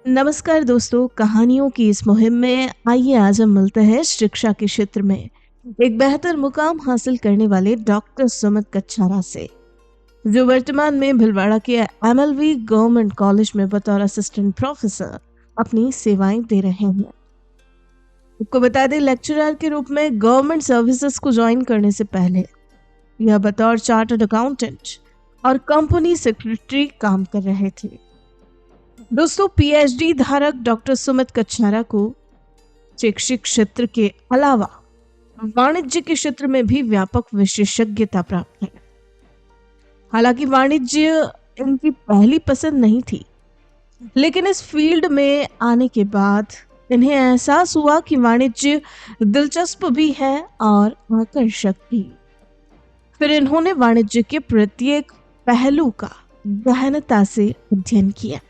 नमस्कार दोस्तों, कहानियों की इस मुहिम में आइए आज हम मिलते हैं शिक्षा के क्षेत्र में एक बेहतर मुकाम हासिल करने वाले डॉक्टर सुमित कच्छारा से, जो वर्तमान में भिलवाड़ा के एमएलवी गवर्नमेंट कॉलेज में बतौर असिस्टेंट प्रोफेसर अपनी सेवाएं दे रहे हैं। आपको बता दें, लेक्चरर के रूप में गवर्नमेंट सर्विसेज को ज्वाइन करने से पहले यह बतौर चार्टर्ड अकाउंटेंट और कंपनी सेक्रेटरी काम कर रहे थे। दोस्तों, पीएचडी धारक डॉक्टर सुमित कच्छारा को शैक्षिक क्षेत्र के अलावा वाणिज्य के क्षेत्र में भी व्यापक विशेषज्ञता प्राप्त है। हालांकि वाणिज्य इनकी पहली पसंद नहीं थी, लेकिन इस फील्ड में आने के बाद इन्हें एहसास हुआ कि वाणिज्य दिलचस्प भी है और आकर्षक भी। फिर इन्होंने वाणिज्य के प्रत्येक पहलू का गहनता से अध्ययन किया।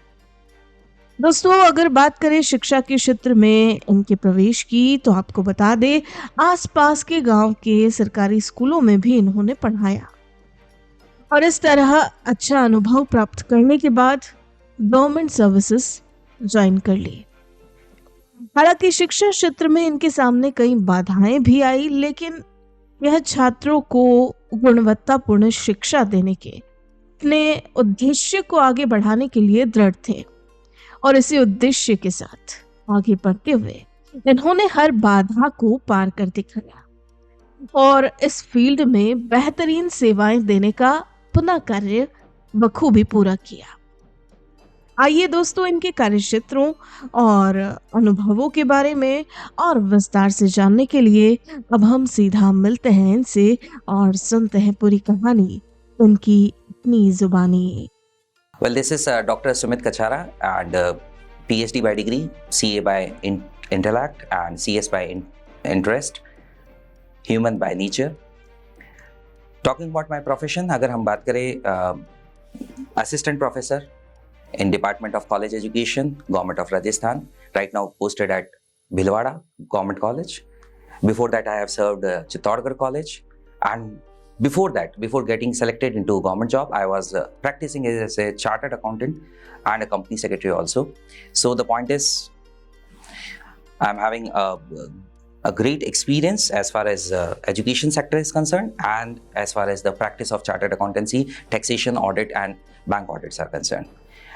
दोस्तों, अगर बात करें शिक्षा के क्षेत्र में इनके प्रवेश की, तो आपको बता दें, आसपास के गांव के सरकारी स्कूलों में भी इन्होंने पढ़ाया और इस तरह अच्छा अनुभव प्राप्त करने के बाद गवर्नमेंट सर्विसेज ज्वाइन कर ली। हालांकि शिक्षा क्षेत्र में इनके सामने कई बाधाएं भी आई, लेकिन यह छात्रों को गुणवत्तापूर्ण शिक्षा देने के अपने उद्देश्य को आगे बढ़ाने के लिए दृढ़ थे और इसी उद्देश्य के साथ आगे बढ़ते हुए इन्होंने हर बाधा को पार कर दिखाया और इस फील्ड में बेहतरीन सेवाएं देने का अपना कार्य बखूबी पूरा किया। आइए दोस्तों, इनके कार्यक्षेत्रों और अनुभवों के बारे में और विस्तार से जानने के लिए अब हम सीधा मिलते हैं इनसे और सुनते हैं पूरी कहानी उनकी अपनी जुबानी। Well, this is Dr. Sumit Kachara and PhD by degree, CA by intellect and CS by interest, human by nature. Talking about my profession, अगर हम बात करें assistant professor in Department of College Education, Government of Rajasthan, right now posted at Bhilwara Government College. Before that, I have served Chittorgarh College, and before that, before getting selected into a government job, I was practicing as a chartered accountant and a company secretary also. So the point is, I'm having a great experience as far as education sector is concerned, and as far as the practice of chartered accountancy, taxation, audit, and bank audits are concerned.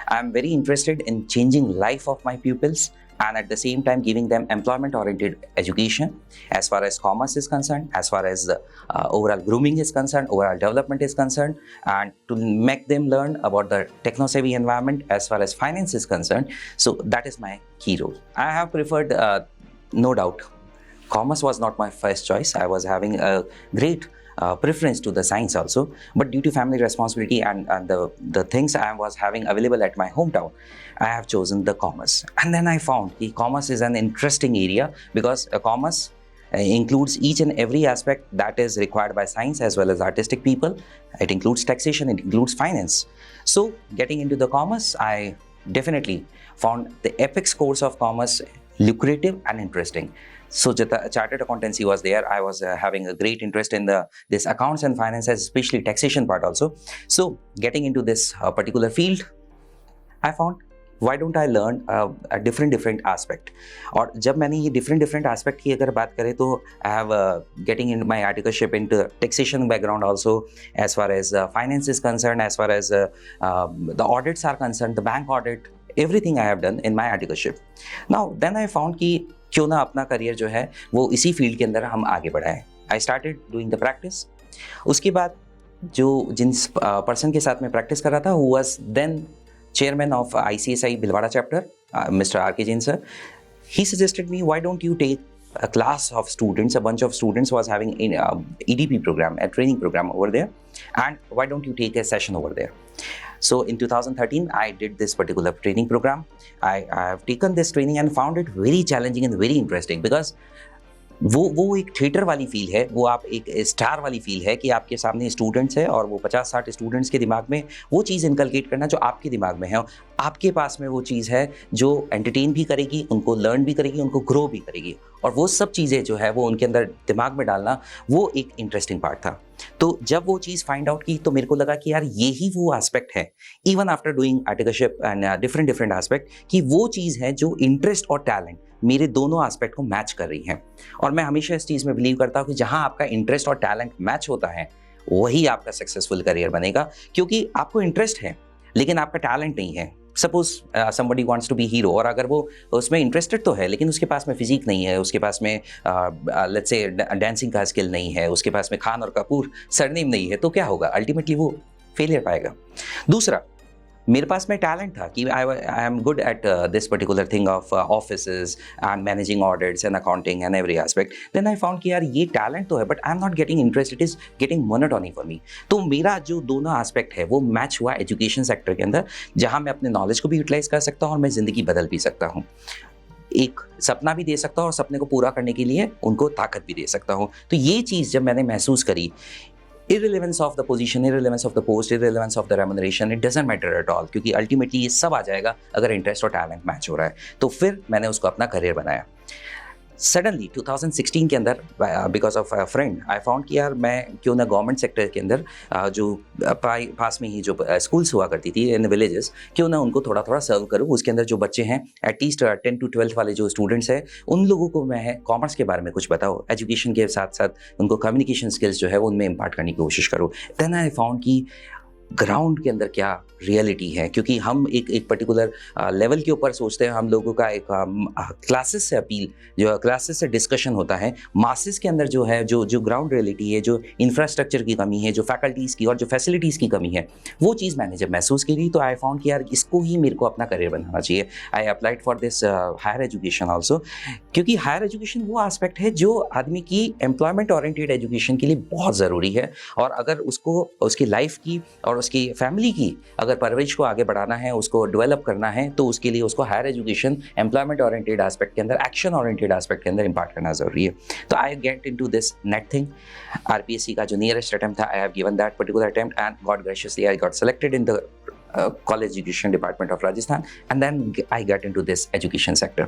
I'm very interested in changing life of my pupils and at the same time giving them employment-oriented education as far as commerce is concerned, as far as overall grooming is concerned, overall development is concerned, and to make them learn about the techno-savvy environment as far as finance is concerned. So that is my key role. I have preferred, no doubt, commerce was not my first choice. I was having a great preference to the science also, but due to family responsibility and the things I was having available at my hometown, I have chosen the commerce. And then I found that commerce is an interesting area because commerce includes each and every aspect that is required by science as well as artistic people. It includes taxation, it includes finance. So getting into the commerce, I definitely found the apex course of commerce lucrative and interesting. So chartered accountancy was there. I was having a great interest in this accounts and finances, especially taxation part also. So getting into this particular field, I found why don't I learn a different aspect. और जब मैंने ये different aspect की अगर बात करें तो I have getting into my articleship into taxation background also, as far as finance is concerned, as far as the audits are concerned, the bank audit, everything I have done in my articleship. Now then I found कि क्यों ना अपना career जो है वो इसी field के अंदर हम आगे बढ़ाएं. I started doing the practice. उसके बाद जो जिस पर्सन के साथ मैं प्रैक्टिस कर रहा था, who was then chairman of ICSI Bhilwara chapter, mister RK Jain sir, he suggested me, why don't you take a class of students, a bunch of students was having EDP program, a training program over there, and why don't you take a session over there. So in 2013, I did this particular training program. I have taken this training and found it very challenging and very interesting because वो एक theatre वाली feel है, वो आप एक star वाली feel है कि आपके सामने स्टूडेंट्स है और वो 50-60 स्टूडेंट्स के दिमाग में वो चीज़ इनकलकेट करना जो आपके दिमाग में है, आपके पास में वो चीज़ है जो एंटरटेन भी करेगी, उनको लर्न भी करेगी, उनको ग्रो भी करेगी और वो सब चीज़ें जो है वो उनके अंदर दिमाग में डालना, वो एक इंटरेस्टिंग पार्ट था। तो जब वो चीज़ फाइंड आउट की तो मेरे को लगा कि यार ये ही वो एस्पेक्ट है, even after doing articleship and different different aspect, कि वो चीज़ है जो इंटरेस्ट और टैलेंट मेरे दोनों एस्पेक्ट को मैच कर रही है। और मैं हमेशा इस चीज़ में बिलीव करता हूँ कि जहाँ आपका इंटरेस्ट और टैलेंट मैच होता है वही आपका सक्सेसफुल करियर बनेगा, क्योंकि आपको इंटरेस्ट है लेकिन आपका टैलेंट नहीं है। Suppose somebody wants to be hero, और अगर वो उसमें इंटरेस्टेड तो है लेकिन उसके पास में फिजिक नहीं है, उसके पास में लेट्स से डांसिंग का स्किल नहीं है, उसके पास में खान और कपूर सरनेम नहीं है, तो क्या होगा? अल्टीमेटली वो फेलियर पाएगा। दूसरा, मेरे पास में टैलेंट था कि I am good at this particular thing of offices and managing audits and accounting and every aspect. Then I found कि यार ये टैलेंट तो है but I am not getting interest, it is getting monotony for me. तो मेरा जो दोनों aspect है वो मैच हुआ एजुकेशन सेक्टर के अंदर, जहाँ मैं अपने नॉलेज को भी यूटिलाइज कर सकता हूँ और मैं ज़िंदगी बदल भी सकता हूँ, एक सपना भी दे सकता हूँ और सपने को पूरा करने के लिए उनको ताकत भी दे सकता हूँ। तो ये चीज़ जब मैंने महसूस करी, irrelevance of the position, irrelevance of the post, irrelevance of the remuneration, it doesn't matter at all, क्योंकि अल्टीमेटली ये सब आ जाएगा अगर इंटरेस्ट और टैलेंट मैच हो रहा है। तो फिर मैंने उसको अपना करियर बनाया। सडनली 2016 के अंदर because of a friend I found कि यार मैं क्यों ना गवर्नमेंट सेक्टर के अंदर जो पास में ही जो स्कूल्स हुआ करती थी इन विलेजेस, क्यों ना उनको थोड़ा थोड़ा सर्व करूँ। उसके अंदर जो बच्चे हैं एटलीस्ट 10 to 12 वाले जो स्टूडेंट्स हैं, उन लोगों को मैं कॉमर्स के बारे में कुछ बताओ, एजुकेशन के साथ साथ उनको कम्युनिकेशन स्किल्स जो है वो उनमें इम्पार्ट करने की कोशिश करूँ। देन आई फाउंड कि ग्राउंड के अंदर क्या रियलिटी है, क्योंकि हम एक पर्टिकुलर लेवल के ऊपर सोचते हैं, हम लोगों का एक क्लासेस से अपील, जो क्लासेस से डिस्कशन होता है, मासेस के अंदर जो है जो ग्राउंड रियलिटी है, जो इंफ्रास्ट्रक्चर की कमी है, जो फैकल्टीज़ की और जो फैसिलिटीज़ की कमी है, वो चीज़ मैंने जब महसूस करी तो आई फाउंड कि यार इसको ही मेरे को अपना करियर बनाना चाहिए। I applied for this higher education also, क्योंकि हायर एजुकेशन वो एस्पेक्ट है जो आदमी की एम्प्लॉयमेंट ओरिएंटेड एजुकेशन के लिए बहुत ज़रूरी है, और अगर उसको उसकी लाइफ की और उसकी फैमिली की अगर परवरिश को आगे बढ़ाना है, उसको डेवलप करना है, तो उसके लिए उसको higher education employment oriented aspect के अंदर, एक्शन ओरिएंटेड एस्पेक्ट के अंदर इम्पार्ट करना जरूरी है। तो I get into this net thing. RPSC का जो नियरेस्ट अटेम्प्ट था, I have given that particular attempt and God graciously I got selected in the college education department of Rajasthan, and then I got into this education sector.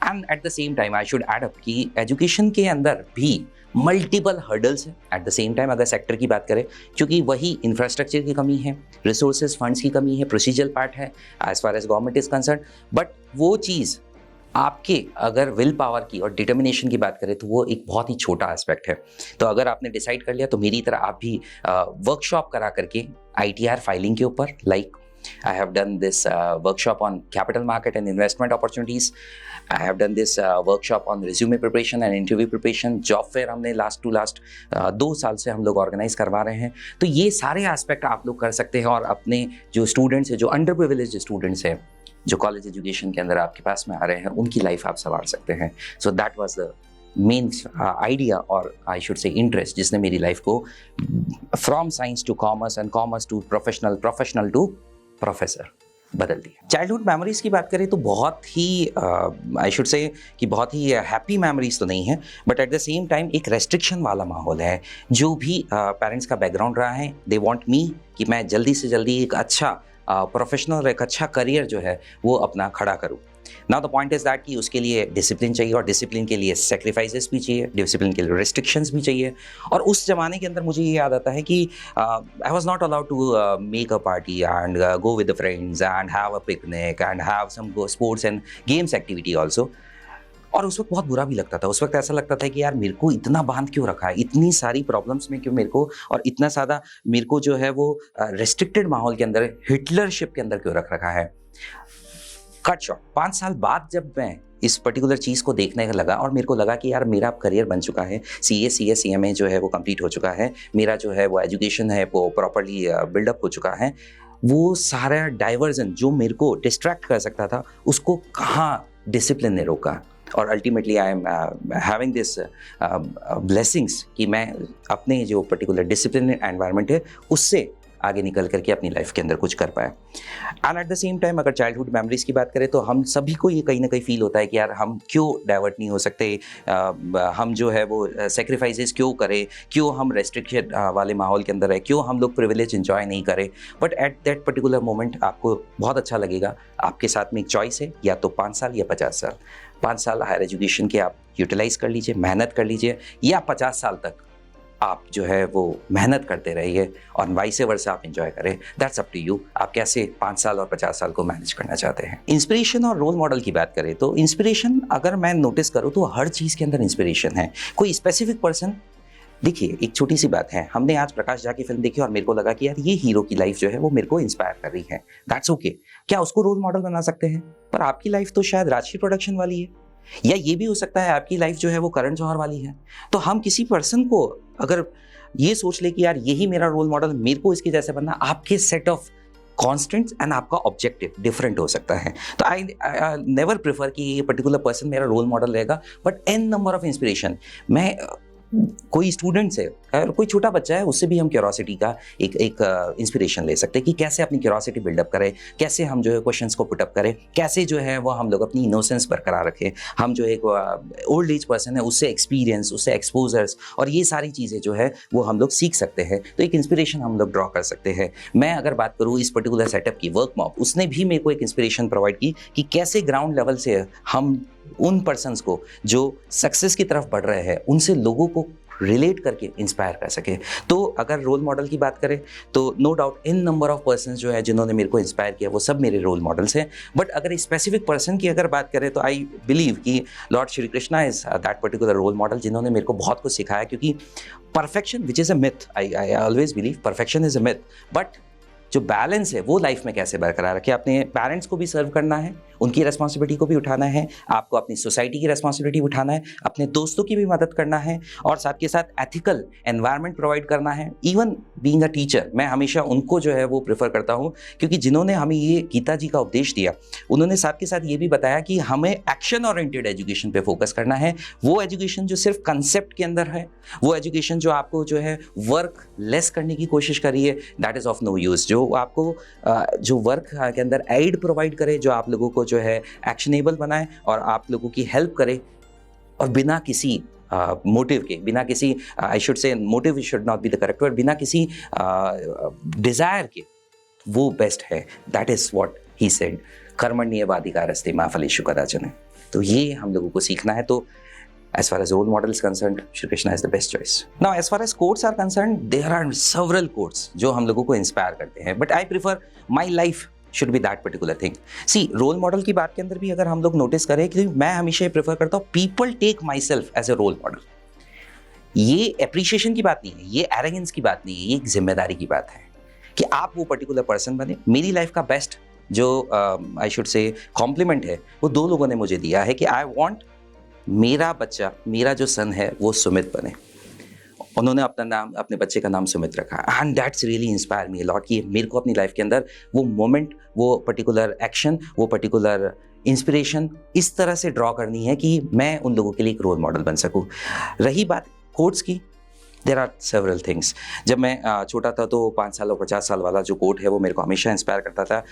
And at the same time I should add up कि education के अंदर भी multiple hurdles है at the same time. अगर sector की बात करें, क्योंकि वही इंफ्रास्ट्रक्चर की कमी है, रिसोर्सेज फंड्स की कमी है, प्रोसीजरल पार्ट है as far as government is concern, but वो चीज़ आपके अगर विल पावर की और डिटर्मिनेशन की बात करें तो वो एक बहुत ही छोटा एस्पेक्ट है। तो अगर आपने डिसाइड कर लिया तो मेरी तरह आप भी वर्कशॉप करा करके ITR फाइलिंग के ऊपर, like I have done this workshop on capital market and investment opportunities. I have done this workshop on resume preparation and interview preparation. Job fair हमने लास्ट 2 साल से हम लोग ऑर्गेनाइज करवा रहे हैं। तो ये सारे एस्पेक्ट आप लोग कर सकते हैं और अपने जो स्टूडेंट्स हैं, जो अंडर प्रिविलेज्ड स्टूडेंट्स हैं, जो कॉलेज एजुकेशन के अंदर आपके पास में आ रहे हैं, उनकी लाइफ आप संवार सकते हैं। So that was the main idea, और आई शुड से इंटरेस्ट, जिसने मेरी लाइफ को from science to commerce and commerce to professional to professor बदल दिया। चाइल्डहुड मेमोरीज की बात करें तो बहुत ही आई शुड से कि बहुत ही हैप्पी मेमोरीज तो नहीं है, but at the same time एक रेस्ट्रिक्शन वाला माहौल है। जो भी पेरेंट्स का बैकग्राउंड रहा है, दे वांट मी कि मैं जल्दी से जल्दी एक अच्छा प्रोफेशनल, एक अच्छा करियर जो है वो अपना खड़ा करूँ। Now the point is that कि उसके लिए डिसिप्लिन चाहिए, और डिसिप्लिन के लिए सेक्रीफाइसेस भी चाहिए, डिसिप्लिन के लिए रिस्ट्रिक्शंस भी चाहिए। और उस जमाने के अंदर मुझे ये याद आता है कि I was not allowed to make a party and go with the friends and have a picnic and have some sports and games activity also. और उस वक्त बहुत बुरा भी लगता था। उस वक्त ऐसा लगता था कि यार मेरे को इतना बांध क्यों रखा है, इतनी सारी प्रॉब्लम्स में क्यों मेरे को, और इतना ज़्यादा मेरे को जो है वो रेस्ट्रिक्टेड माहौल के अंदर, हिटलरशिप के अंदर क्यों रख रखा है। कट शॉर्ट, 5 साल बाद जब मैं इस पर्टिकुलर चीज़ को देखने लगा और मेरे को लगा कि यार मेरा करियर बन चुका है, CA CS CMA जो है वो कंप्लीट हो चुका है, मेरा जो है वो एजुकेशन है वो प्रॉपर्ली बिल्डअप हो चुका है, वो सारा डाइवर्जन जो मेरे को डिस्ट्रैक्ट कर सकता था, उसको कहाँ डिसिप्लिन ने रोका। और ultimately I am having this blessings कि मैं अपने जो पर्टिकुलर डिसिप्लिन एनवायरनमेंट है उससे आगे निकल करके अपनी लाइफ के अंदर कुछ कर पाए। And at the same time अगर चाइल्डहुड मेमोरीज की बात करें तो हम सभी को ये कहीं ना कहीं फील होता है कि यार हम क्यों डाइवर्ट नहीं हो सकते, हम जो है वो सेक्रीफाइसेस क्यों करें, क्यों हम रेस्ट्रिक्शन वाले माहौल के अंदर है, क्यों हम लोग प्रिविलेज एंजॉय नहीं करें। But at that particular moment आपको बहुत अच्छा लगेगा, आपके साथ में एक चॉइस है, या तो 5 साल या 50 साल। 5 साल हायर एजुकेशन के आप यूटिलाइज कर लीजिए, मेहनत कर लीजिए, या 50 साल तक आप जो है वो मेहनत करते रहिए और वाइस वर्सा आप एंजॉय करें। दैट्स अप टू यू, आप कैसे 5 साल और 50 साल को मैनेज करना चाहते हैं। इंस्पिरेशन और रोल मॉडल की बात करें तो इंस्पिरेशन अगर मैं नोटिस करूँ तो हर चीज़ के अंदर इंस्पिरेशन है। कोई स्पेसिफिक पर्सन, देखिए एक छोटी सी बात है, हमने आज प्रकाश झा की फिल्म देखी और मेरे को लगा कि यार ये हीरो की लाइफ जो है वो मेरे को इंस्पायर कर रही है, दैट्स ओके। क्या उसको रोल मॉडल बना सकते हैं? पर आपकी लाइफ तो शायद राजश्री प्रोडक्शन वाली है, या ये भी हो सकता है आपकी लाइफ जो है वो करण जौहर वाली है। तो हम किसी पर्सन को अगर ये सोच ले कि यार यही मेरा रोल मॉडल, मेरे को इसके जैसे बनना, आपके सेट ऑफ कॉन्स्टेंट्स एंड आपका ऑब्जेक्टिव डिफरेंट हो सकता है। तो आई नेवर प्रेफर कि ये पर्टिकुलर पर्सन मेरा रोल मॉडल रहेगा, but an number of inspiration. मैं कोई स्टूडेंट्स है और कोई छोटा बच्चा है, उससे भी हम क्यूरोसिटी का एक इंस्पिरेशन ले सकते हैं कि कैसे अपनी क्यूरोसिटी बिल्डअप करें, कैसे हम जो है क्वेश्चंस को पुटअप करें, कैसे जो है वो हम लोग अपनी इनोसेंस बरकरार रखें। हम जो एक ओल्ड एज पर्सन है उससे एक्सपीरियंस, उससे एक्सपोजर्स और ये सारी चीज़ें जो है वो हम लोग सीख सकते हैं। तो एक इंस्पिरेशन हम लोग ड्रॉ कर सकते हैं। मैं अगर बात करूँ इस पर्टिकुलर सेटअप की, वर्क मॉप, उसने भी मेरे को एक इंस्पिरेशन प्रोवाइड की कि कैसे ग्राउंड लेवल से हम उन पर्सन्स को जो सक्सेस की तरफ बढ़ रहे हैं उनसे लोगों को रिलेट करके इंस्पायर कर सके। तो अगर रोल मॉडल की बात करें तो no doubt in number of persons जो है जिन्होंने मेरे को इंस्पायर किया वो सब मेरे रोल मॉडल्स हैं। बट अगर स्पेसिफिक पर्सन की अगर बात करें तो आई बिलीव कि lord Shri Krishna is that particular role model जिन्होंने मेरे को बहुत कुछ सिखाया। क्योंकि perfection which is a myth, I always believe perfection is a myth, but जो बैलेंस है वो लाइफ में कैसे बरकरार रखे। अपने पेरेंट्स को भी सर्व करना है, उनकी रेस्पॉन्सिबिलिटी को भी उठाना है, आपको अपनी सोसाइटी की रेस्पॉन्सिबिलिटी उठाना है, अपने दोस्तों की भी मदद करना है और साथ के साथ एथिकल एनवायरनमेंट प्रोवाइड करना है। इवन बीइंग अ टीचर, मैं हमेशा उनको जो है वो प्रेफर करता हूँ, क्योंकि जिन्होंने हमें ये गीता जी का उपदेश दिया उन्होंने साथ के साथ ये भी बताया कि हमें एक्शन ओरिएंटेड एजुकेशन पे फोकस करना है। वो एजुकेशन जो सिर्फ कंसेप्ट के अंदर है, वो एजुकेशन जो आपको जो है वर्क लेस करने की कोशिश करिए, that is of no use. जो आपको जो वर्क के अंदर एड प्रोवाइड करे, जो आप लोगों को जो है एक्शनेबल बनाए और आप लोगों की हेल्प करे, और बिना किसी मोटिव के, बिना किसी आई शुड से motive should not be the correct word, बिना किसी डिजायर के, वो बेस्ट है। That is what he said, कर्मण्येवाधिकारस्ते मा फलेषु कदाचन। तो ये हम लोगों को सीखना है। तो as far as role model is concerned, Shri Krishna is the best choice. Now, as far as quotes are concerned, there are several quotes जो हम लोगों को इंस्पायर करते हैं, but I prefer my life should be that particular thing. See, role model की बात के अंदर भी अगर हम लोग नोटिस करें कि मैं हमेशा ये प्रेफर करता हूँ people take myself as a role model. ये एप्रिशिएशन की बात नहीं है, ये एरोगेंस की बात नहीं है, ये एक जिम्मेदारी की बात है कि आप वो पर्टिकुलर पर्सन बने। मेरी लाइफ का बेस्ट जो आई शुड से कॉम्प्लीमेंट है वो दो लोगों ने मुझे दिया है कि आई वॉन्ट मेरा बच्चा, मेरा जो सन है वो सुमित बने। उन्होंने अपना नाम, अपने बच्चे का नाम सुमित रखा, and that's really inspire me lot कि मेरे को अपनी लाइफ के अंदर वो मोमेंट, वो पर्टिकुलर एक्शन, वो पर्टिकुलर इंस्पिरेशन इस तरह से ड्रॉ करनी है कि मैं उन लोगों के लिए एक रोल मॉडल बन सकूं। रही बात कोट्स की, देर आर सेवरल थिंग्स। जब मैं छोटा था तो 5 साल और 50 साल वाला जो कोट है वो मेरे को हमेशा इंस्पायर करता था।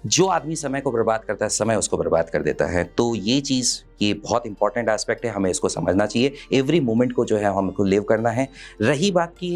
जो आदमी समय को बर्बाद करता है, समय उसको बर्बाद कर देता है। तो ये चीज़, ये बहुत इंपॉर्टेंट एस्पेक्ट है, हमें इसको समझना चाहिए। एवरी मोमेंट को जो है हमको लिव करना है। रही बात की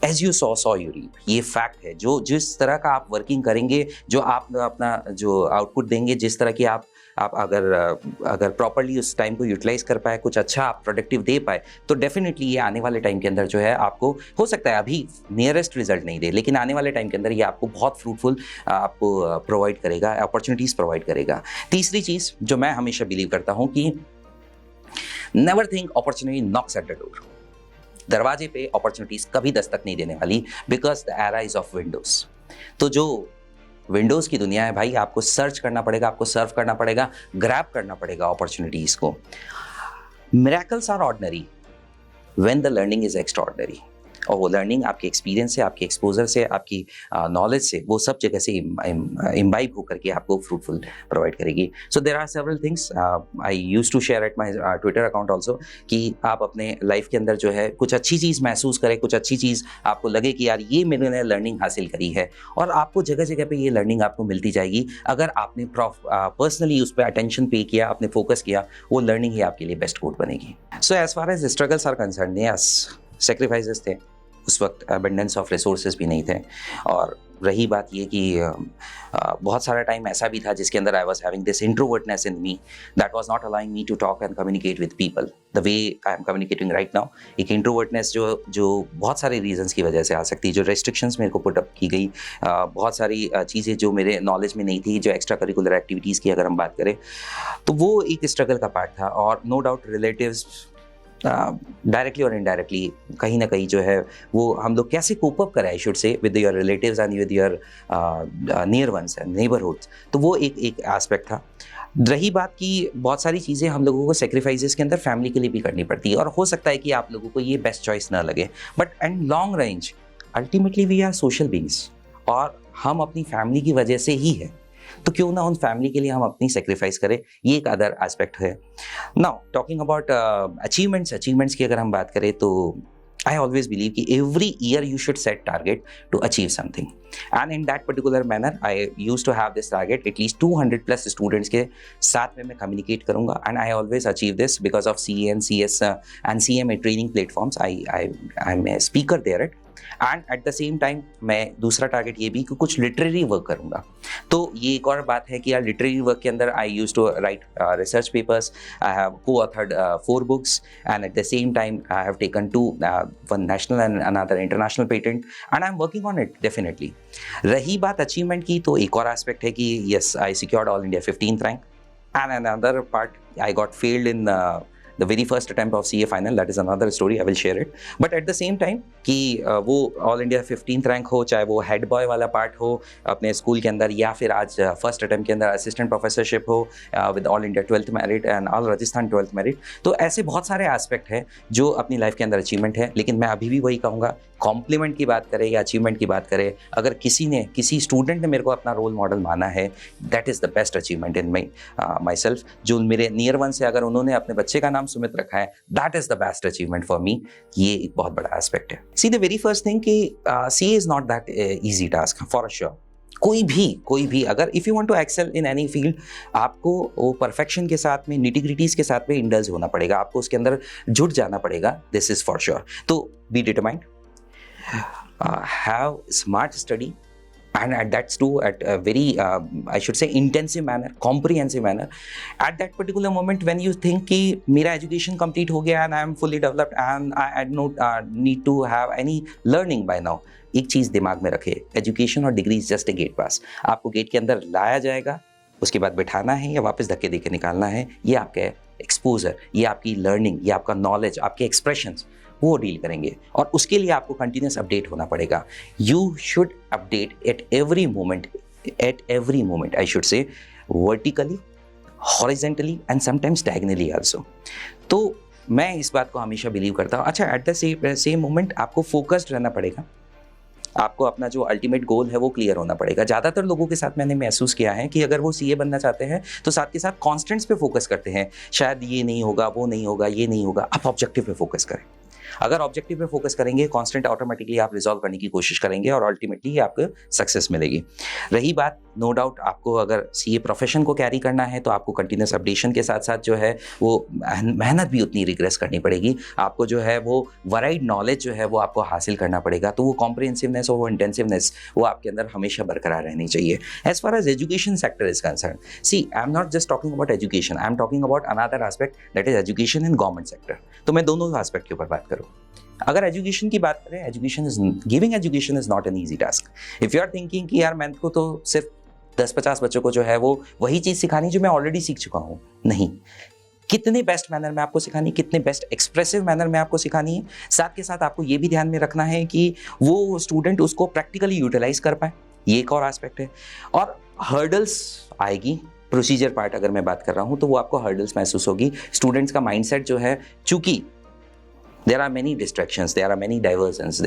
as you sow you reap, ये फैक्ट है। जो जिस तरह का आप वर्किंग करेंगे, जो आप अपना जो आउटपुट देंगे, जिस तरह की आप अगर प्रॉपर्ली उस टाइम को यूटिलाइज कर पाए, कुछ अच्छा आप प्रोडक्टिव दे पाए, तो डेफिनेटली ये आने वाले टाइम के अंदर जो है आपको, हो सकता है अभी नियरेस्ट रिजल्ट नहीं दे, लेकिन आने वाले टाइम के अंदर ये आपको बहुत फ्रूटफुल आपको प्रोवाइड करेगा, अपॉर्चुनिटीज़ प्रोवाइड करेगा। तीसरी चीज़ जो मैं हमेशा बिलीव करता हूँ कि never think opportunity Knox at the door. दरवाजे पे अपॉर्चुनिटीज़ कभी दस्तक नहीं देने वाली, because the era is of Windows. तो जो विंडोज़ की दुनिया है भाई, आपको सर्च करना पड़ेगा, आपको सर्व करना पड़ेगा, ग्रैब करना पड़ेगा अपॉर्चुनिटीज़ को। Miracles are ordinary when the learning is extraordinary. और वो लर्निंग आपके एक्सपीरियंस से, आपके एक्सपोजर से, आपकी नॉलेज से, वो सब जगह से इम्बाइब होकर के आपको फ्रूटफुल प्रोवाइड करेगी। So there are several things I use to share at my Twitter account also, कि आप अपने लाइफ के अंदर जो है कुछ अच्छी चीज़ महसूस करें, कुछ अच्छी चीज़ आपको लगे कि यार ये मैंने लर्निंग हासिल करी है, और आपको जगह जगह पे ये लर्निंग आपको मिलती जाएगी। अगर आपने पर्सनली उस पर अटेंशन पे किया, आपने फोकस किया, वो लर्निंग ही आपके लिए बेस्ट कोड बनेगी। So as far as struggles are concern, yes, sacrifices थे, उस वक्त अबंडेंस ऑफ रिसोर्सेज भी नहीं थे। और रही बात ये कि बहुत सारा टाइम ऐसा भी था जिसके अंदर I was having this introvertness in me that was not allowing me to talk and communicate with people the way I am communicating right now. एक इंट्रोवर्टनेस जो बहुत सारे रीजंस की वजह से आ सकती है, जो रेस्ट्रिक्शंस मेरे को पुट अप की गई, बहुत सारी चीज़ें जो मेरे नॉलेज में नहीं थी, जो एक्स्ट्रा करिकुलर एक्टिविटीज़ की अगर हम बात करें, तो वो एक स्ट्रगल का पार्ट था। और नो डाउट रिलेटिव्स डायरेक्टली और इनडायरेक्टली कहीं ना कहीं जो है वो हम लोग कैसे कोप अप करें, I should say, with your relatives and with your near ones and neighbourhoods, तो वो एक एस्पेक्ट था। रही बात कि बहुत सारी चीज़ें हम लोगों को सेक्रीफाइसेस के अंदर फैमिली के लिए भी करनी पड़ती है, और हो सकता है कि आप लोगों को ये बेस्ट चॉइस ना लगे, but and long range ultimately we are social beings, और हम अपनी फैमिली की वजह से ही है, तो क्यों ना उन फैमिली के लिए हम अपनी सेक्रीफाइस करें, ये एक अदर एस्पेक्ट है। नाउ टॉकिंग अबाउट अचीवमेंट्स की अगर हम बात करें तो I always believe कि every year you should set target to achieve something, and in that particular manner I used to have this target at least 200 plus students के साथ में मैं communicate करूँगा, and I always achieve this because of CA and CS and CMA training platforms. I'm a speaker there and at the same time मैं दूसरा target ये भी कि कुछ लिटरेरी वर्क करूँगा। तो ये एक और बात है कि यार लिटरेरी वर्क के अंदर I use to write research papers, I have co-authored 4 books, and at the same time I have taken 2 one national and another international patent, and I'm working on it definitely. रही बात achievement की, तो एक और aspect है कि yes, I secured All India 15th rank, and another part I got failed in the very first attempt of CA final. That is another story, I will share it. But at the same time कि वो all India 15th rank हो, चाहे वो head boy वाला part हो अपने school के अंदर, या फिर आज फर्स्ट अटेम्प्ट के अंदर असिस्टेंट प्रोफेसरशिप हो with all India 12th merit and all Rajasthan 12th merit, तो ऐसे बहुत सारे एस्पेक्ट हैं जो अपनी लाइफ के अंदर अचीवमेंट है। लेकिन मैं अभी भी वही कहूँगा, कॉम्प्लीमेंट की बात करें या अचीवमेंट की बात करें, अगर किसी स्टूडेंट ने मेरे को अपना रोल मॉडल माना है, that is the best achievement in my self. जो मेरे नियर वन से अगर उन्होंने अपने बच्चे का नाम सुमित रखा है, that is the best achievement for me. ये एक बहुत बड़ा एस्पेक्ट है। See the very first thing कि CA is not that easy task for a sure. कोई भी अगर if you want to excel in any field, आपको वो परफेक्शन के साथ में, निटिग्रिटीज़ के साथ में इंडल्ज होना पड़ेगा, आपको उसके अंदर जुट जाना पड़ेगा, दिस इज़ फॉर श्योर। तो be determined, have smart study, and that's too at a very I should say intensive manner, comprehensive manner. At that particular moment when you think कि मेरा education complete हो गया and I am fully developed and I don't need to have any learning by now, एक चीज़ दिमाग में रखे, education और degree is just a gate pass. आपको गेट के अंदर लाया जाएगा, उसके बाद बिठाना है या वापस धक्के दे के निकालना है, ये आपका एक्सपोजर, ये आपकी लर्निंग, ये आपका नॉलेज, आपके एक्सप्रेशंस, वो डील करेंगे। और उसके लिए आपको कंटिन्यूस अपडेट होना पड़ेगा। You should update at every moment I should से, vertically, horizontally and sometimes diagonally also. तो मैं इस बात को हमेशा बिलीव करता हूँ। अच्छा, एट द सेम मोमेंट आपको फोकस्ड रहना पड़ेगा, आपको अपना जो अल्टीमेट गोल है वो क्लियर होना पड़ेगा। ज़्यादातर लोगों के साथ मैंने महसूस किया है कि अगर वो CA बनना चाहते हैं तो साथ के साथ कॉन्स्टेंट्स पे फोकस करते हैं, शायद ये नहीं होगा, वो नहीं होगा, ये नहीं होगा। आप ऑब्जेक्टिव पे फोकस करें। अगर ऑब्जेक्टिव पे फोकस करेंगे, कांस्टेंट ऑटोमेटिकली आप रिजॉल्व करने की कोशिश करेंगे और अल्टीमेटली आपको सक्सेस मिलेगी। रही बात, नो डाउट आपको अगर CA प्रोफेशन को कैरी करना है तो आपको कंटिन्यूस अपडेशन के साथ साथ जो है वो मेहनत भी उतनी रिग्रेस करनी पड़ेगी। आपको जो है वो वराइड नॉलेज जो है वो आपको हासिल करना पड़ेगा। तो वो कॉम्प्रिहेंसिवनेस और वो इंटेंसिवनेस वो आपके अंदर हमेशा बरकरार रहनी चाहिए। As far as education sector is concern, see I am not just talking about education, I am talking about another aspect, that is education in government sector. तो मैं दोनों एस्पेक्ट के ऊपर बात करूँ। अगर एजुकेशन की बात करें, giving education is not an easy task. If you are thinking कि यार मैं को तो सिर्फ 10-50 बच्चों को जो है वो वही चीज़ सिखानी जो मैं ऑलरेडी सीख चुका हूँ, नहीं। कितने बेस्ट मैनर में आपको सिखानी है, कितने बेस्ट एक्सप्रेसिव मैनर में आपको सिखानी है। साथ के साथ आपको ये भी ध्यान में रखना है कि वो स्टूडेंट उसको प्रैक्टिकली यूटिलाइज कर पाए, ये एक और एस्पेक्ट है। और हर्डल्स आएगी, प्रोसीजर पार्ट अगर मैं बात कर रहा हूँ तो वो आपको हर्डल्स महसूस होगी। स्टूडेंट्स का माइंडसेट जो है, चूंकि there are many distractions, there are many diversions,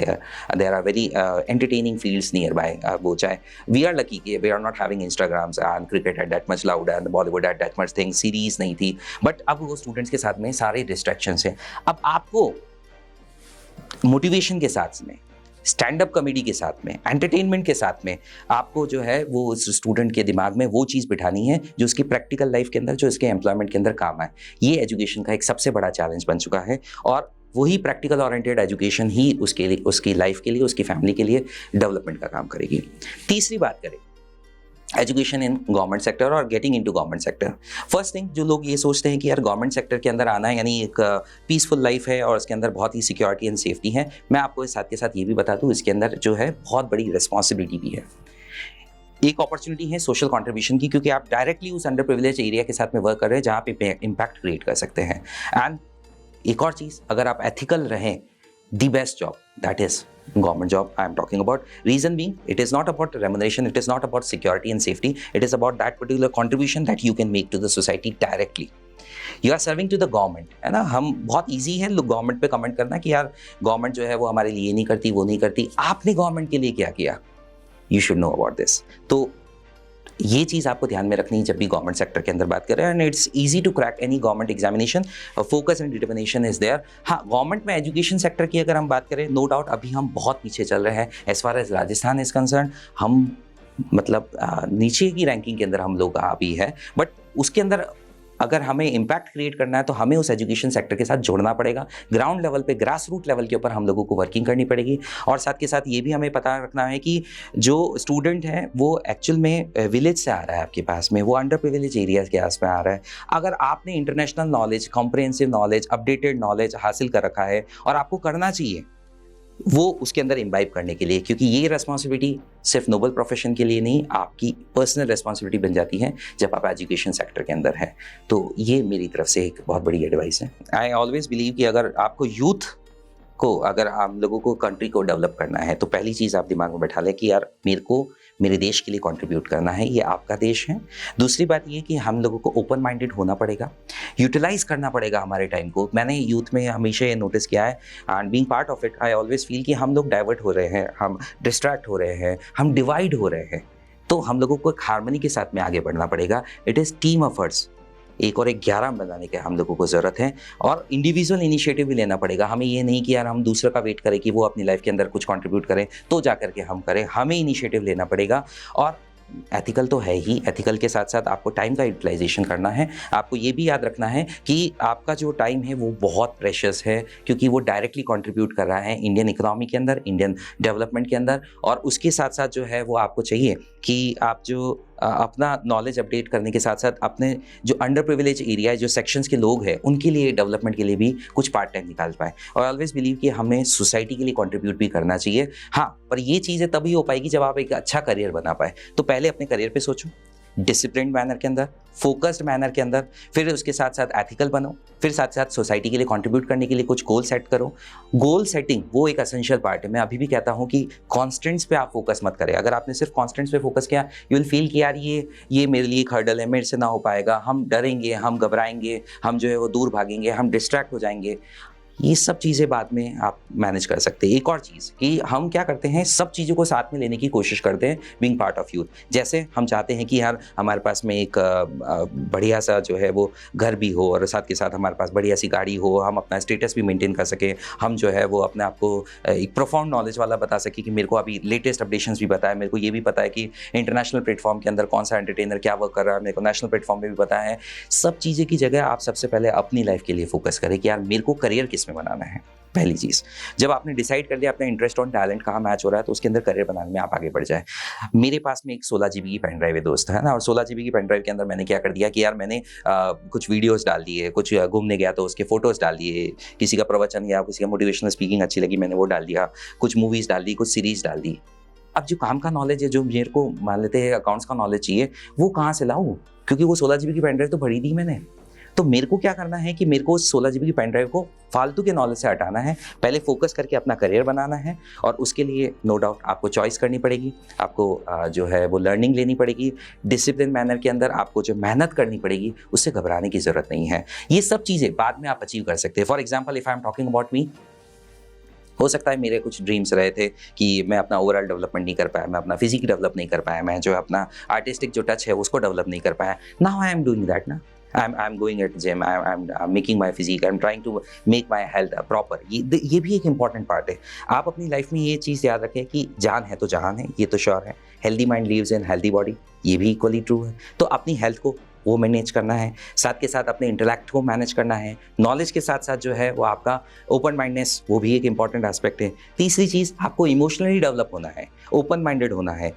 there are very entertaining fields nearby. वो चाहे we are lucky कि we are not having Instagrams and cricket at that much loud and Bollywood at that much thing, series नहीं थी, but अब वो students के साथ में सारे distractions हैं। अब आपको मोटिवेशन के साथ में, स्टैंड अप कॉमेडी के साथ में, एंटरटेनमेंट के साथ में आपको जो है वो उस स्टूडेंट के दिमाग में वो चीज़ बिठानी है जो उसकी प्रैक्टिकल लाइफ के अंदर, जो उसके एम्प्लॉयमेंट के अंदर काम आए। ये एजुकेशन का एक सबसे बड़ा चैलेंज बन चुका है। और वही प्रैक्टिकल ओरिएंटेड एजुकेशन ही उसके लिए, उसकी लाइफ के लिए, उसकी फैमिली के लिए डेवलपमेंट का काम करेगी। तीसरी बात करें एजुकेशन इन गवर्नमेंट सेक्टर और getting into government sector. First thing, जो लोग ये सोचते हैं कि यार गवर्नमेंट सेक्टर के अंदर आना है यानी एक पीसफुल लाइफ है और उसके अंदर बहुत ही सिक्योरिटी एंड सेफ्टी है, मैं आपको इस साथ के साथ ये भी बता दूं इसके अंदर जो है बहुत बड़ी रिस्पॉन्सिबिलिटी भी है। एक अपॉर्चुनिटी है सोशल कंट्रीब्यूशन की, क्योंकि आप डायरेक्टली उस अंडर प्रिविलेज एरिया के साथ में वर्क कर रहे हैं जहाँ पे इम्पैक्ट क्रिएट कर सकते हैं। एंड एक और चीज़, अगर आप एथिकल रहें, the best job, that is government job I am talking about. Reason being, it is not about remuneration, it is not about security and safety, it is about that particular contribution that you can make to the society directly. You are serving to the government, है ना। हम बहुत easy है लोग government पे comment करना कि यार गवर्नमेंट जो है वो हमारे लिए नहीं करती, वो नहीं करती। आपने गवर्नमेंट के लिए क्या किया? You should know about this. तो ये चीज़ आपको ध्यान में रखनी है जब भी गवर्नमेंट सेक्टर के अंदर बात करें। And it's easy to crack any government examination, focus and determination is there. हाँ, गवर्नमेंट में एजुकेशन सेक्टर की अगर हम बात करें, नो डाउट अभी हम बहुत पीछे चल रहे हैं as far as Rajasthan is concern. हम मतलब नीचे की रैंकिंग के अंदर हम लोग अभी है, बट उसके अंदर अगर हमें इम्पैक्ट क्रिएट करना है तो हमें उस एजुकेशन सेक्टर के साथ जोड़ना पड़ेगा। ग्राउंड लेवल पे, ग्रास रूट लेवल के ऊपर हम लोगों को वर्किंग करनी पड़ेगी। और साथ के साथ ये भी हमें पता रखना है कि जो स्टूडेंट है वो एक्चुअल में विलेज से आ रहा है आपके पास में, वो अंडर प्रिविलेज एरियाज के आस में आ रहा है। अगर आपने international knowledge, comprehensive knowledge, updated knowledge हासिल कर रखा है और आपको करना चाहिए वो उसके अंदर इम्बाइब करने के लिए, क्योंकि ये रिस्पॉन्सिबिलिटी सिर्फ नोबल प्रोफेशन के लिए नहीं, आपकी पर्सनल रिस्पॉन्सिबिलिटी बन जाती है जब आप एजुकेशन सेक्टर के अंदर हैं। तो ये मेरी तरफ से एक बहुत बड़ी एडवाइस है। आई ऑलवेज बिलीव कि अगर आपको यूथ को, अगर आप लोगों को कंट्री को डेवलप करना है तो पहली चीज़ आप दिमाग में बैठा लें कि यार मेरे को मेरे देश के लिए कंट्रीब्यूट करना है, ये आपका देश है। दूसरी बात ये कि हम लोगों को ओपन माइंडेड होना पड़ेगा, यूटिलाइज करना पड़ेगा हमारे टाइम को। मैंने यूथ में हमेशा ये नोटिस किया है and being part of it, I always feel कि हम लोग डाइवर्ट हो रहे हैं, हम डिस्ट्रैक्ट हो रहे हैं, हम डिवाइड हो रहे हैं। तो हम लोगों को एक हार्मनी के साथ में आगे बढ़ना पड़ेगा। इट इज़ टीम एफर्ट्स, एक और एक 11 बनाने के हम लोगों को ज़रूरत है। और इंडिविजुअल इनिशिएटिव भी लेना पड़ेगा। हमें ये नहीं कि यार हम दूसरे का वेट करें कि वो अपनी लाइफ के अंदर कुछ कंट्रीब्यूट करें तो जा करके हम करें। हमें इनिशिएटिव लेना पड़ेगा। और एथिकल तो है ही, एथिकल के साथ साथ आपको टाइम का यूटिलाइजेशन करना है। आपको ये भी याद रखना है कि आपका जो टाइम है वो बहुत प्रेशियस है, क्योंकि वो डायरेक्टली कंट्रीब्यूट कर रहा है इंडियन इकोनॉमी के अंदर, इंडियन डेवलपमेंट के अंदर। और उसके साथ साथ जो है वो आपको चाहिए कि आप जो अपना नॉलेज अपडेट करने के साथ साथ अपने जो अंडर प्रिविलेज एरिया, जो सेक्शंस के लोग हैं, उनके लिए डेवलपमेंट के लिए भी कुछ पार्ट टाइम निकाल पाए। और ऑलवेज बिलीव कि हमें सोसाइटी के लिए कंट्रीब्यूट भी करना चाहिए। हाँ, पर ये चीज़ें तभी हो पाएगी जब आप एक अच्छा करियर बना पाए। तो पहले अपने करियर पे सोचो, डिसिप्लिन मैनर के अंदर, फोकस्ड मैनर के अंदर, फिर उसके साथ साथ एथिकल बनो, फिर साथ साथ सोसाइटी के लिए कंट्रीब्यूट करने के लिए कुछ गोल सेट करो। गोल सेटिंग वो एक एसेंशियल पार्ट है। मैं अभी भी कहता हूँ कि कॉन्स्टेंट्स पे आप फोकस मत करें। अगर आपने सिर्फ कॉन्स्टेंट्स पे फोकस किया, यू विल फील कि यार ये मेरे लिए एक हर्डल है, मेरे से ना हो पाएगा, हम डरेंगे, हम घबराएंगे, हम जो है वो दूर भागेंगे, हम डिस्ट्रैक्ट हो जाएंगे। ये सब चीज़ें बाद में आप मैनेज कर सकते हैं। एक और चीज़ कि हम क्या करते हैं, सब चीज़ों को साथ में लेने की कोशिश करते हैं बीइंग पार्ट ऑफ यूथ। जैसे हम चाहते हैं कि यार हमारे पास में एक बढ़िया सा जो है वो घर भी हो और साथ के साथ हमारे पास बढ़िया सी गाड़ी हो, हम अपना स्टेटस भी मेंटेन कर सकें, हम जो है वो अपने आप को एक प्रोफाउंड नॉलेज वाला बता सके कि मेरे को अभी लेटेस्ट अपडेशंस भी पता है, मेरे को ये भी पता है कि इंटरनेशनल प्लेटफॉर्म के अंदर कौन सा एंटरटेनर क्या वर्क कर रहा है, मेरे को नेशनल प्लेटफॉर्म में भी पता है। सब चीज़ें की जगह आप सबसे पहले अपनी लाइफ के लिए फोकस करें कि यार मेरे को करियर किस में बनाना है। पहली चीज़, जब आपने डिसाइड कर लिया अपना इंटरेस्ट और टैलेंट कहाँ मैच हो रहा है, तो उसके अंदर करियर बनाने में आप आगे बढ़ जाए। मेरे पास में एक 16 GB की पेन ड्राइव है दोस्त, है ना। और 16 GB की पेन ड्राइव के अंदर मैंने क्या कर दिया कि यार मैंने कुछ वीडियोस डाल दिए, कुछ घूमने गया तो उसके फोटोज़ डाल दिए, किसी का प्रवचन या किसी का मोटिवेशनल स्पीकिंग अच्छी लगी मैंने वो डाल दिया, कुछ मूवीज़ डाल दी, कुछ सीरीज़ डाल दी। अब जो काम का नॉलेज है, जो मेरे को मान लेते हैं अकाउंट्स का नॉलेज चाहिए, वो कहाँ से लाऊं, क्योंकि वो 16 GB की पेन ड्राइव तो भरी दी मैंने। तो मेरे को क्या करना है कि मेरे को 16 GB की पेन ड्राइव को फालतू के नॉलेज से हटाना है, पहले फोकस करके अपना करियर बनाना है। और उसके लिए नो डाउट आपको चॉइस करनी पड़ेगी, आपको जो है वो लर्निंग लेनी पड़ेगी, डिसिप्लिन मैनर के अंदर आपको जो मेहनत करनी पड़ेगी, उससे घबराने की ज़रूरत नहीं है। ये सब चीज़ें बाद में आप अचीव कर सकते हैं। For example, if I am talking about me, हो सकता है मेरे कुछ ड्रीम्स रहे थे कि मैं अपना ओवरऑल डेवलपमेंट नहीं कर पाया, मैं अपना फिजिक डेवलप नहीं कर पाया, मैं जो अपना आर्टिस्टिक जो टच है उसको डेवलप नहीं कर पाया। Now I am doing that ना। I'm going at gym, I'm making my physique, I'm trying to make my health proper। ये भी एक important part है। आप अपनी लाइफ में ये चीज़ याद रखें कि जान है तो जहान है, ये तो श्योर है। हेल्दी माइंड लीव्स इन हेल्दी बॉडी, ये भी इक्वली ट्रू है। तो अपनी हेल्थ को वो मैनेज करना है, साथ के साथ अपने इंटेलेक्ट को मैनेज करना है, नॉलेज के साथ साथ जो है वो आपका ओपन माइंडनेस, वो भी एक इंपॉर्टेंट एस्पेक्ट है। तीसरी चीज़, आपको इमोशनली डेवलप होना है, ओपन माइंडेड होना है।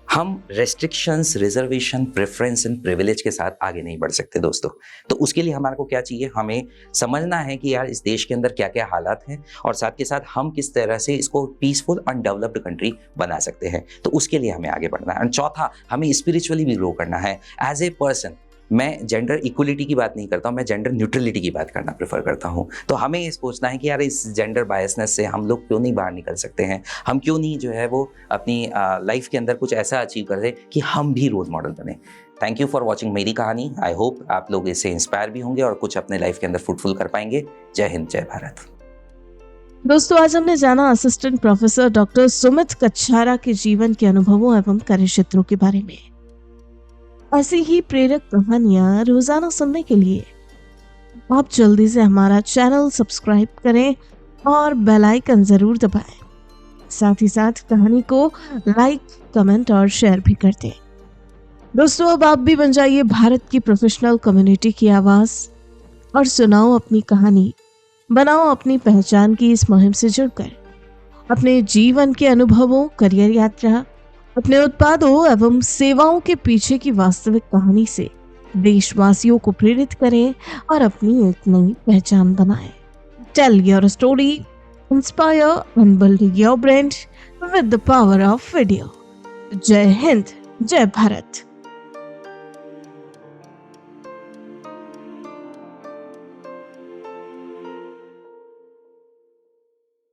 हम restrictions, reservation, preference and privilege के साथ आगे नहीं बढ़ सकते दोस्तों। तो उसके लिए हमारे को क्या चाहिए, हमें समझना है कि यार इस देश के अंदर क्या क्या हालात हैं और साथ के साथ हम किस तरह से इसको पीसफुल एंड डेवलप्ड कंट्री बना सकते हैं। तो उसके लिए हमें आगे बढ़ना है। एंड चौथा, हमें स्पिरिचुअली भी ग्रो करना है एज ए पर्सन। मैं जेंडर इक्वलिटी की बात नहीं करता हूँ, मैं जेंडर न्यूट्रलिटी की बात करना प्रेफर करता हूँ। तो हमें ये सोचना है कि यार इस जेंडर बायसनेस से हम लोग क्यों नहीं बाहर निकल सकते हैं, हम क्यों नहीं जो है वो अपनी लाइफ के अंदर कुछ ऐसा अचीव कर दे कि हम भी रोल मॉडल बने। थैंक यू फॉर वॉचिंग मेरी कहानी। आई होप आप लोग इससे इंस्पायर भी होंगे और कुछ अपने लाइफ के अंदर फ्रूटफुल कर पाएंगे। जय हिंद, जय भारत। दोस्तों, आज हमने जाना assistant professor doctor Sumit Kachhara के जीवन के अनुभवों एवं कार्यक्षेत्रों के बारे में। ऐसी ही प्रेरक कहानियां रोजाना सुनने के लिए आप जल्दी से हमारा चैनल सब्सक्राइब करें और बेल आइकन जरूर दबाएं। साथ ही साथ कहानी को लाइक, कमेंट और शेयर भी कर दें। दोस्तों, अब आप भी बन जाइए भारत की प्रोफेशनल कम्युनिटी की आवाज और सुनाओ अपनी कहानी, बनाओ अपनी पहचान की इस मुहिम से जुड़कर अपने जीवन के अनुभवों, करियर यात्रा, अपने उत्पादों एवं सेवाओं के पीछे की वास्तविक कहानी से देशवासियों को प्रेरित करें और अपनी एक नई पहचान बनाएं। Tell your story, inspire and build your brand with the power of video. जय हिंद, जय भारत।